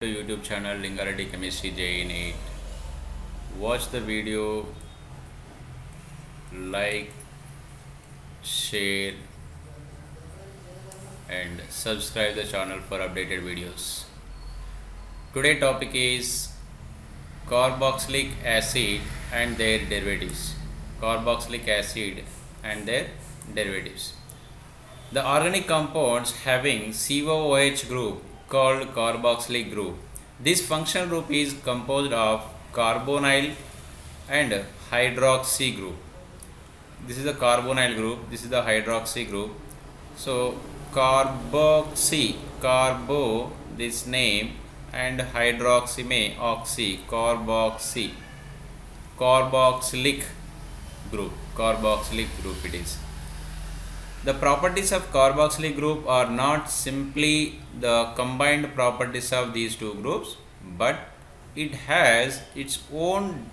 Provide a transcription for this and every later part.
To YouTube channel Lingareddy Chemistry JE NEET. Watch the video, like, share, and subscribe the channel for updated videos. Today topic is carboxylic acid and their derivatives. Carboxylic acid and their derivatives. The organic compounds having COOH group called carboxylic group. This functional group is composed of carbonyl and hydroxy group. This is the carbonyl group, this is the hydroxy group. So carboxy, carbo, this name, and hydroxy में oxy, carboxy, carboxylic group it is. The properties of carboxylic group are not simply the combined properties of these two groups, but it has its own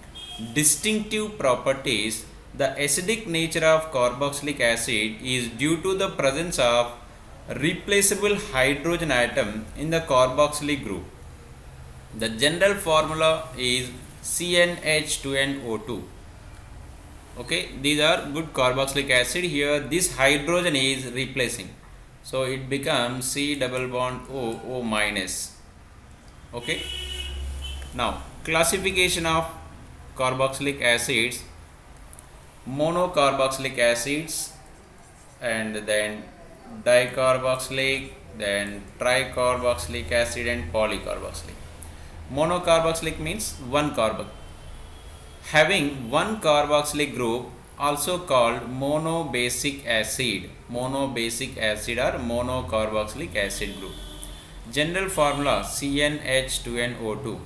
distinctive properties. The acidic nature of carboxylic acid is due to the presence of replaceable hydrogen atom in the carboxylic group. The general formula is CnH2nO2. Okay, these are good carboxylic acid. Here this hydrogen is replacing, so it becomes C double bond O minus. Okay, now classification of carboxylic acids: monocarboxylic acids, and then dicarboxylic, then tricarboxylic acid, and polycarboxylic. Monocarboxylic means one carbon having one carboxylic group, also called monobasic acid. Monobasic acid or monocarboxylic acid group. General formula CnH2nO2.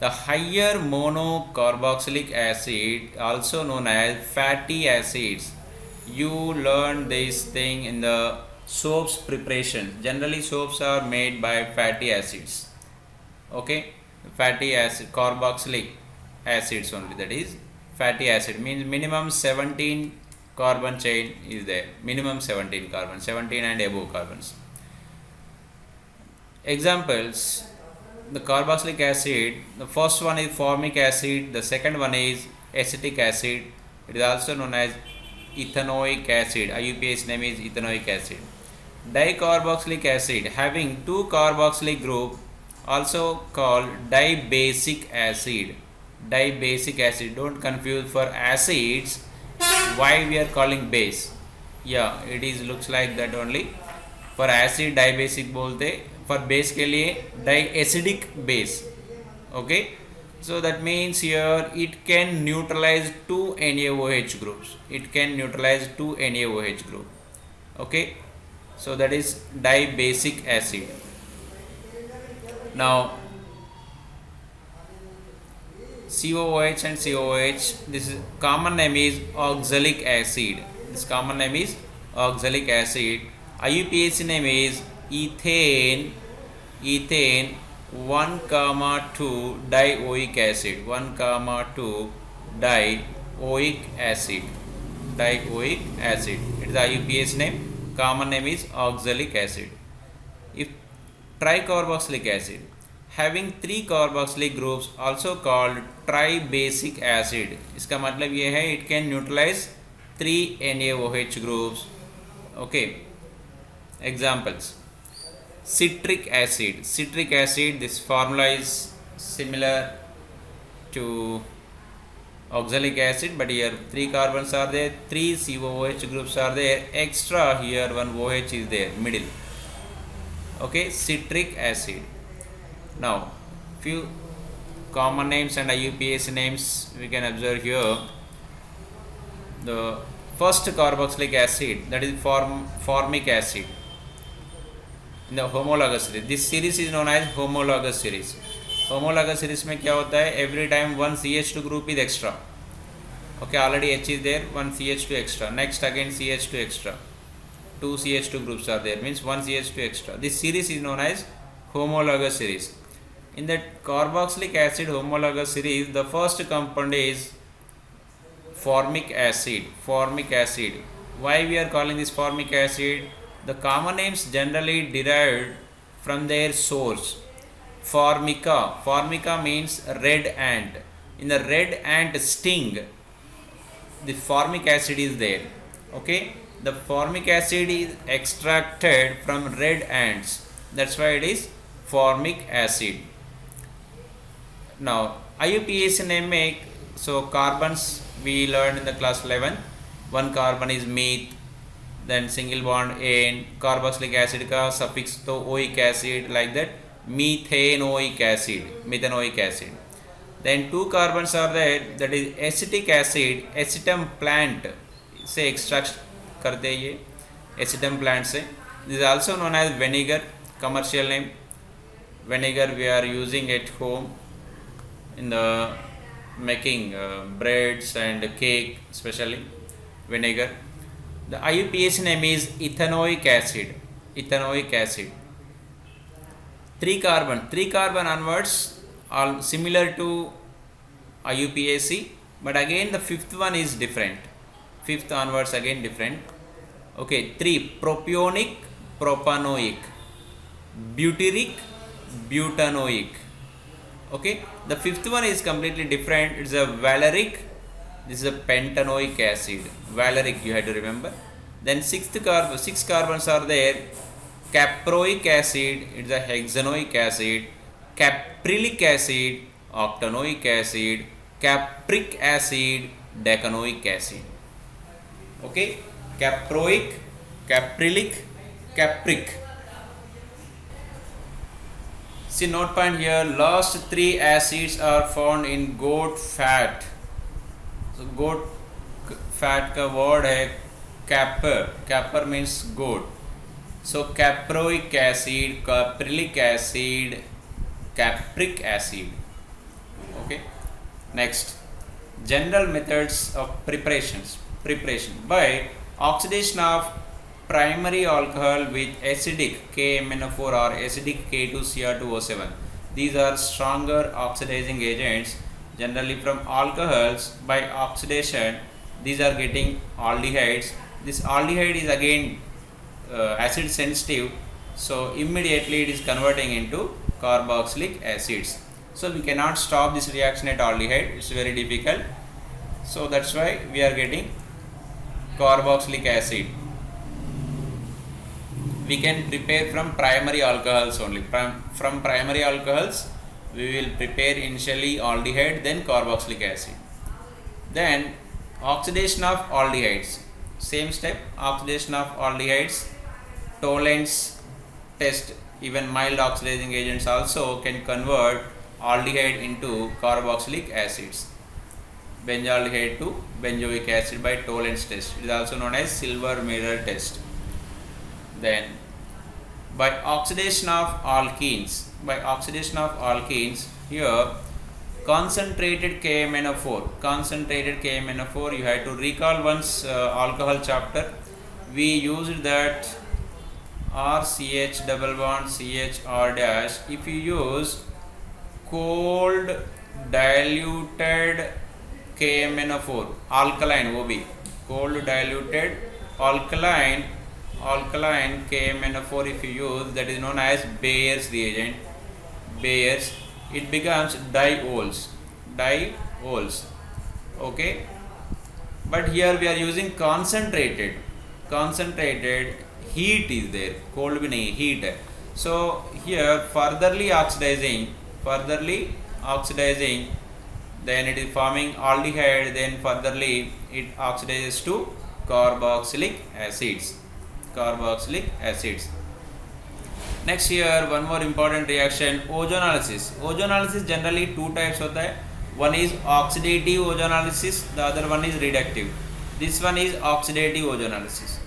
The higher monocarboxylic acid, also known as fatty acids. You learn this thing in the soaps preparation. Generally soaps are made by fatty acids. Okay, fatty acid, carboxylic acids only, that is fatty acid means minimum 17 carbon chain is there, minimum 17 carbon, 17 and above carbons. Examples: the carboxylic acid, the first one is formic acid, the second one is acetic acid, it is also known as ethanoic acid, IUPAC's name is ethanoic acid. Dicarboxylic acid having two carboxylic group, also called dibasic acid. Dibasic acid, don't confuse for acids why we are calling base. Yeah, it is looks like that only. For acid dibasic बोलते, for base के लिए diacidic base. Okay, so that means here it can neutralize two NaOH groups. It can neutralize two NaOH group. Okay, so that is dibasic acid. Now COOH and COOH, this is common name is oxalic acid. This common name is oxalic acid. IUPAC name is ethane 1,2 dioic acid. 1,2 dioic acid. Dioic acid. It is IUPAC name. Common name is oxalic acid. If tricarboxylic acid having three carboxylic groups, also called tribasic acid. इसका मतलब ये है it can neutralize three NaOH groups. Okay. Examples: citric acid. Citric acid, this formula is similar to oxalic acid, but here three carbons are there, three COOH groups are there, extra here one OH is there middle. Okay, citric acid. Now few common names and IUPAC names we can observe here. The first carboxylic acid, that is formic acid, in the homologous series. This series is known as homologous series. Homologous series में क्या होता है, every time one CH2 group is extra. Okay, already H is there, one CH2 extra, next again CH2 extra, two CH2 groups are there, means one CH2 extra. This series is known as homologous series. In that carboxylic acid homologous series, the first compound is formic acid. Formic acid. Why we are calling this formic acid? The common names generally derived from their source. Formica. Formica means red ant. In the red ant sting, the formic acid is there. Okay, the formic acid is extracted from red ants. That's why it is formic acid. Now IUPAC name make, so carbons we learned in the class 11. One carbon is meth, then single bond N, carboxylic acid ka suffix to oic acid, like that, methanoic acid, methanoic acid. Then two carbons are there, that is acetic acid, acetum plant से extract करते हैं ये, acetum plant से. This is also known as vinegar, commercial name. Vinegar we are using at home in the making breads and cake, especially vinegar. The IUPAC name is ethanoic acid. Ethanoic acid. Three carbon onwards, all similar to IUPAC, but again the fifth one is different. Fifth onwards again different. Okay, three, propionic, propanoic, butyric, butanoic. Okay, the fifth one is completely different. It's a valeric. This is a pentanoic acid. Valeric, you have to remember. Then six carbons are there. Caproic acid, it's a hexanoic acid. Caprylic acid, octanoic acid. Capric acid, decanoic acid. Okay, caproic, caprylic, capric. See, note point here, last three acids are found in goat fat. So goat fat का word है capper. Capper means goat. So caproic acid, caprylic acid, capric acid. Okay. Next, general methods of preparation by oxidation of primary alcohol with acidic KMnO4 or acidic K2Cr2O7. These are stronger oxidizing agents. Generally from alcohols, by oxidation these are getting aldehydes. This aldehyde is again acid sensitive, so immediately it is converting into carboxylic acids. So we cannot stop this reaction at aldehyde, it's very difficult. So that's why we are getting carboxylic acid. We can prepare from primary alcohols only. From primary alcohols we will prepare initially aldehyde, then carboxylic acid. Then oxidation of aldehydes. Same step, oxidation of aldehydes. Tollens test, even mild oxidizing agents also can convert aldehyde into carboxylic acids. Benzaldehyde to benzoic acid by Tollens test. It is also known as silver mirror test. Then by oxidation of alkenes. By oxidation of alkenes, here concentrated KMnO4, you have to recall once alcohol chapter, we used that RCH double bond CH R dash. If you use cold diluted KMnO4, alkaline OB, cold diluted alkaline KMnO4, if you use, that is known as Bayer's reagent. Bayer's, it becomes diols. Okay, but here we are using concentrated. Heat is there, cold भी नहीं, heat है. So here furtherly oxidizing, then it is forming aldehyde, then furtherly it oxidizes to carboxylic acids. Next here one more important reaction, ozonolysis. Ozonolysis generally two types होता है. One is oxidative ozonolysis, the other one is reductive. This one is oxidative ozonolysis.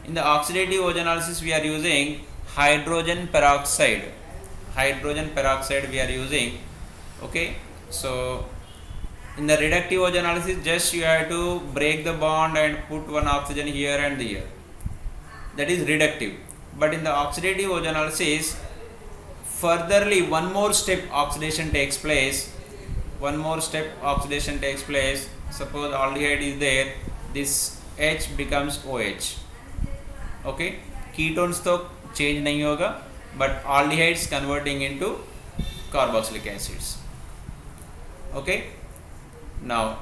In the oxidative ozonolysis we are using hydrogen peroxide we are using. Okay, so in the reductive ozonolysis just you have to break the bond and put one oxygen here and there, that is reductive. But in the oxidative ozonolysis, furtherly one more step oxidation takes place. Suppose aldehyde is there, this H becomes OH. Okay, ketones तो change नहीं होगा, but aldehydes converting into carboxylic acids. Okay. Now,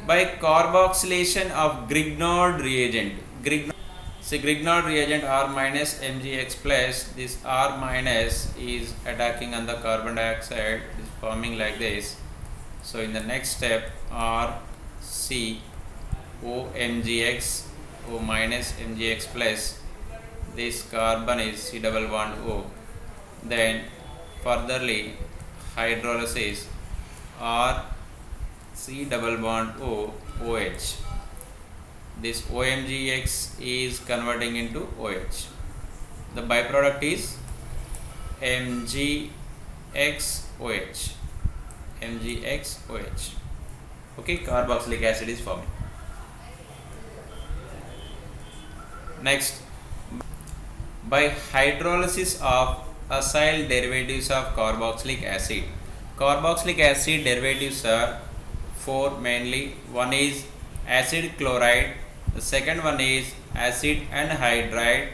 by carboxylation of Grignard reagent, Grignard reagent R minus MgX plus, this R minus is attacking on the carbon dioxide, is forming like this. So in the next step, R C O MgX O minus MgX plus, this carbon is C double bond O. Then furtherly hydrolysis, R C double bond O OH. This OMgX is converting into OH. The byproduct is MgXOH. MgXOH. Okay, carboxylic acid is forming. Next, by hydrolysis of acyl derivatives of carboxylic acid. Carboxylic acid derivatives are four mainly. One is acid chloride, the second one is acid anhydride,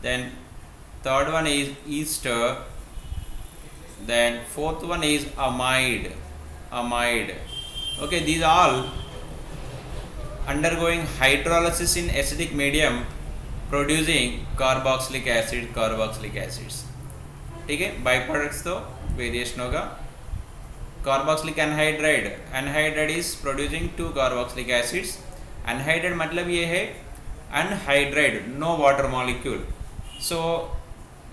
then third one is ester, then fourth one is amide. Okay, these all undergoing hydrolysis in acidic medium producing carboxylic acids. ठीक है, by products तो वेरिएशन होगा. Carboxylic anhydride is producing two carboxylic acids. Anhydride मतलब ये है anhydride, no water molecule. So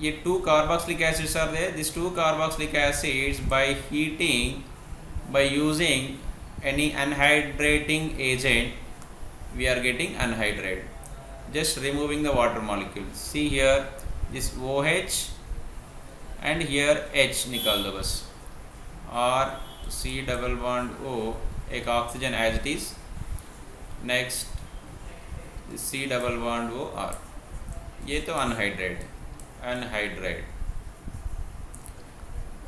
ये two carboxylic acids are there. This two carboxylic acids by heating, by using any anhydrating agent, we are getting anhydride, just removing the water molecule. See here, this OH and here H निकाल दो बस. R C double bond O, एक oxygen as it is. Next C double bond O R. ये तो anhydride.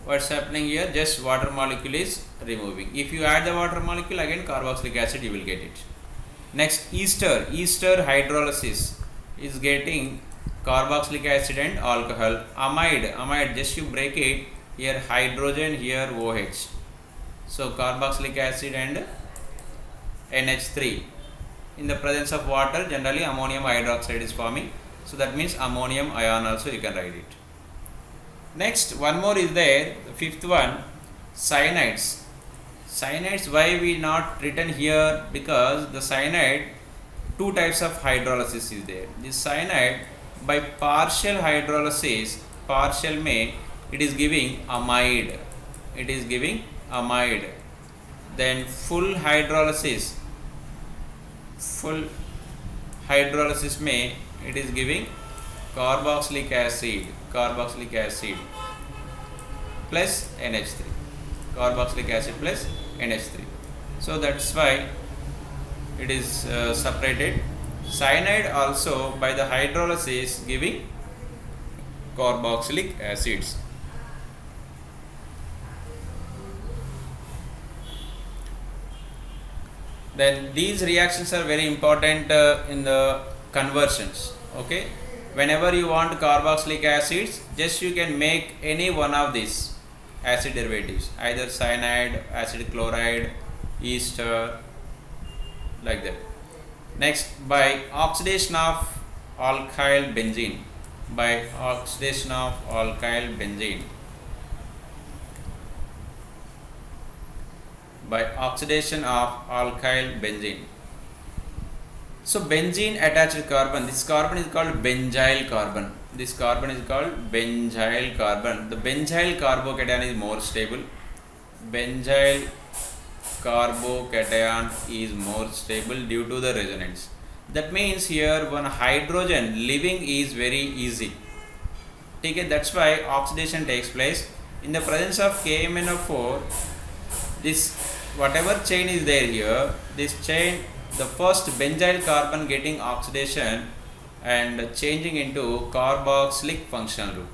What's happening here? Just water molecule is removing. If you add the water molecule, again carboxylic acid you will get it. Next, ester hydrolysis is getting carboxylic acid and alcohol. Amide, just you break it, here hydrogen, here OH. So carboxylic acid and NH3. In the presence of water, generally ammonium hydroxide is forming. So that means ammonium ion also you can write it. Next, one more is there, the fifth one, cyanides. Cyanides, why we not written here? Because the cyanide, two types of hydrolysis is there. This cyanide by partial hydrolysis, partial में it is giving amide. Then full hydrolysis में it is giving carboxylic acid plus NH3. Carboxylic acid plus NH3. So that's why it is separated. Cyanide also by the hydrolysis giving carboxylic acids. Then these reactions are very important in the conversions. Okay, whenever you want carboxylic acids, just you can make any one of these acid derivatives, either cyanide, acid chloride, ester, like that. Next, by oxidation of alkyl benzene, So benzene attached carbon, this carbon is called benzyl carbon. The benzyl carbocation is more stable. Due to the resonance. That means here one hydrogen living is very easy. Okay, that's why oxidation takes place. In the presence of KMnO4, this whatever chain is there here, this chain, the first benzyl carbon getting oxidation and changing into carboxylic functional group.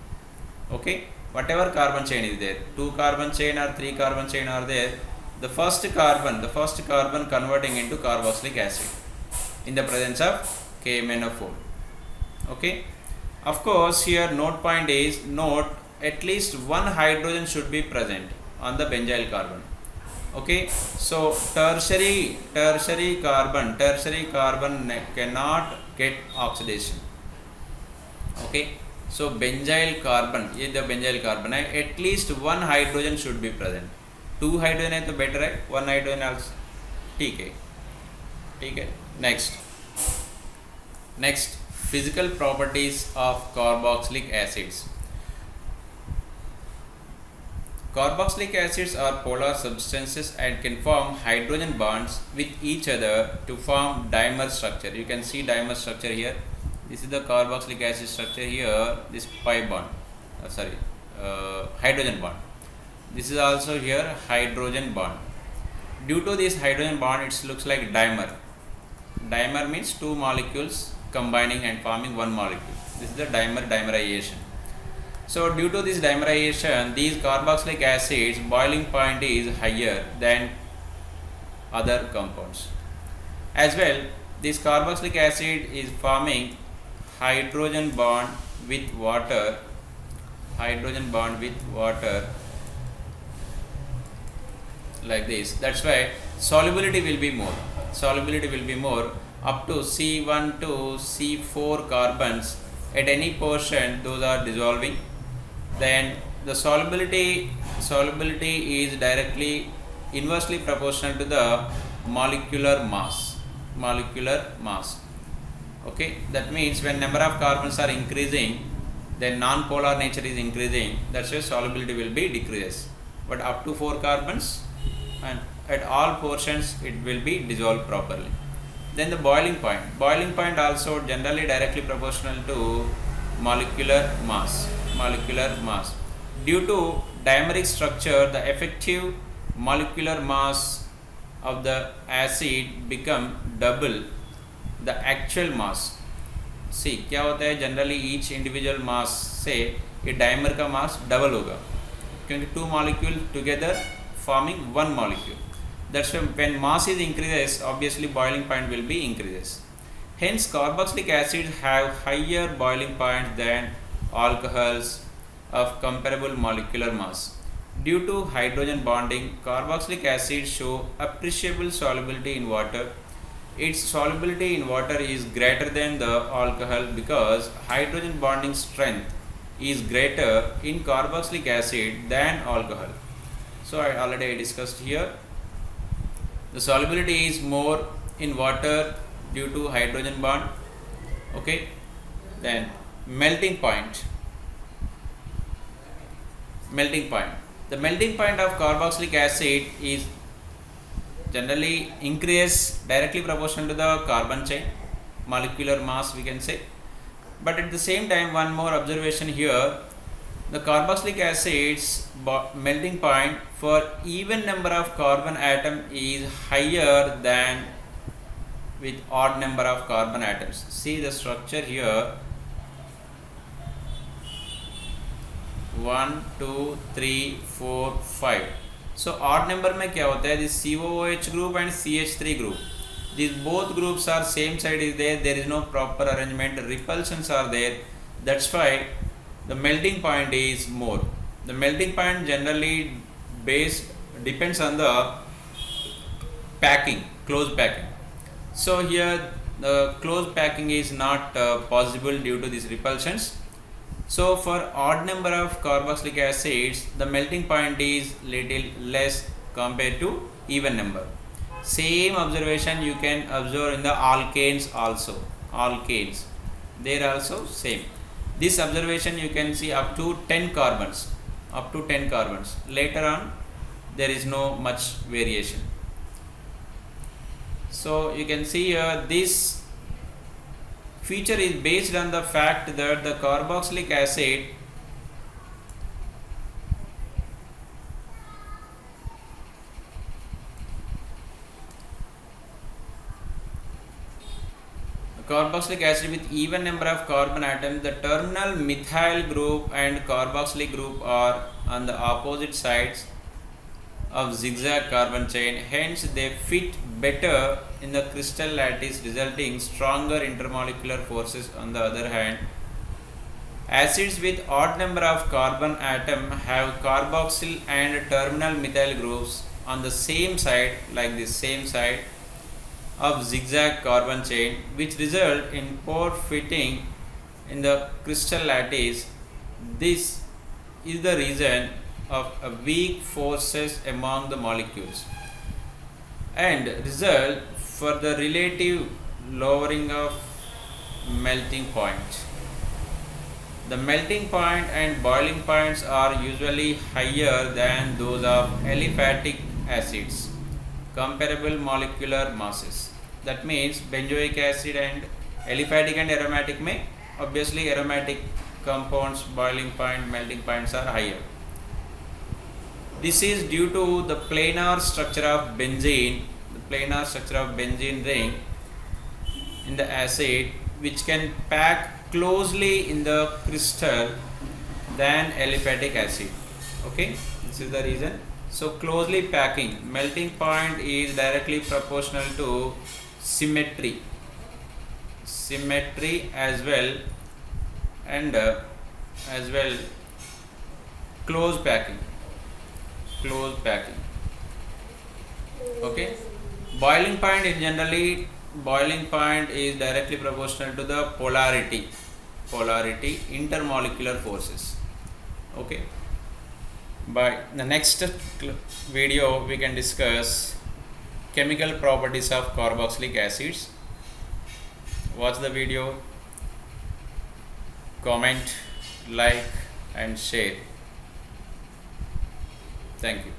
Okay, whatever carbon chain is there, 2 carbon chain or 3 carbon chain are there, the first carbon converting into carboxylic acid in the presence of KMnO4. Okay, of course here note point is note at least one hydrogen should be present on the benzyl carbon. Okay, so tertiary carbon cannot get oxidation. Okay, so benzyl carbon, ये the benzyl carbon है, at least one hydrogen should be present. 2 hydrogen है तो better है, 1 hydrogen also ठीक है, ठीक है. Next physical properties of carboxylic acids. Carboxylic acids are polar substances and can form hydrogen bonds with each other to form dimer structure. You can see dimer structure here. This is the carboxylic acid structure here. This pi bond, hydrogen bond. This is also here hydrogen bond. Due to this hydrogen bond, it looks like dimer. Dimer means two molecules combining and forming one molecule. This is the dimerization. So due to this dimerization, these carboxylic acids boiling point is higher than other compounds. As well, this carboxylic acid is forming hydrogen bond with water, like this. That's why solubility will be more up to C1 to C4 carbons at any portion, those are dissolving. Then the solubility is directly inversely proportional to the molecular mass. Okay, that means when number of carbons are increasing, then non-polar nature is increasing, that's why solubility will be decreases. But up to 4 carbons and at all portions it will be dissolved properly. Then the boiling point also generally directly proportional to molecular mass. Due to dimeric structure, the effective molecular mass of the acid become double the actual mass. See क्या होता है, generally each individual mass से ये dimer का mass double होगा, क्योंकि two molecule together forming one molecule. That's why when mass is increases, obviously boiling point will be increases. Hence carboxylic acids have higher boiling point than alcohols of comparable molecular mass. Due to hydrogen bonding, carboxylic acids show appreciable solubility in water. Its solubility in water is greater than the alcohol because hydrogen bonding strength is greater in carboxylic acid than alcohol. So I already discussed here. The solubility is more in water due to hydrogen bond. Okay, then melting point. The melting point of carboxylic acid is generally increase directly proportional to the carbon chain, molecular mass we can say. But at the same time, one more observation here, the carboxylic acid's melting point for even number of carbon atom is higher than with odd number of carbon atoms. See the structure here, 1 2 3 4 5. So odd number में क्या होता है, this COOH group and CH3 group, these both groups are same side is there is no proper arrangement, repulsions are there, that's why the melting point is more. The melting point generally depends on the packing, close packing. So here the close packing is not possible due to these repulsions. So for odd number of carboxylic acids, the melting point is little less compared to even number. Same observation you can observe in the alkanes also. They are also same. This observation you can see up to 10 carbons. Later on there is no much variation. So you can see here this feature is based on the fact that the carboxylic acid with even number of carbon atoms, the terminal methyl group and carboxylic group are on the opposite sides of zigzag carbon chain, hence they fit better in the crystal lattice, resulting stronger intermolecular forces. On the other hand, acids with odd number of carbon atom have carboxyl and terminal methyl groups on the same side, like this same side of zigzag carbon chain, which result in poor fitting in the crystal lattice. This is the reason of a weak forces among the molecules and result for the relative lowering of melting point. The melting point and boiling points are usually higher than those of aliphatic acids, comparable molecular masses. That means benzoic acid and aliphatic and aromatic may, obviously aromatic compounds boiling point, melting points are higher. This is due to the planar structure of benzene, ring in the acid, which can pack closely in the crystal than aliphatic acid. Okay, this is the reason. So closely packing, melting point is directly proportional to symmetry as well, and as well close packing. Okay, boiling point is directly proportional to the polarity intermolecular forces. Okay, by the next video we can discuss chemical properties of carboxylic acids. Watch the video, comment, like and share. Thank you.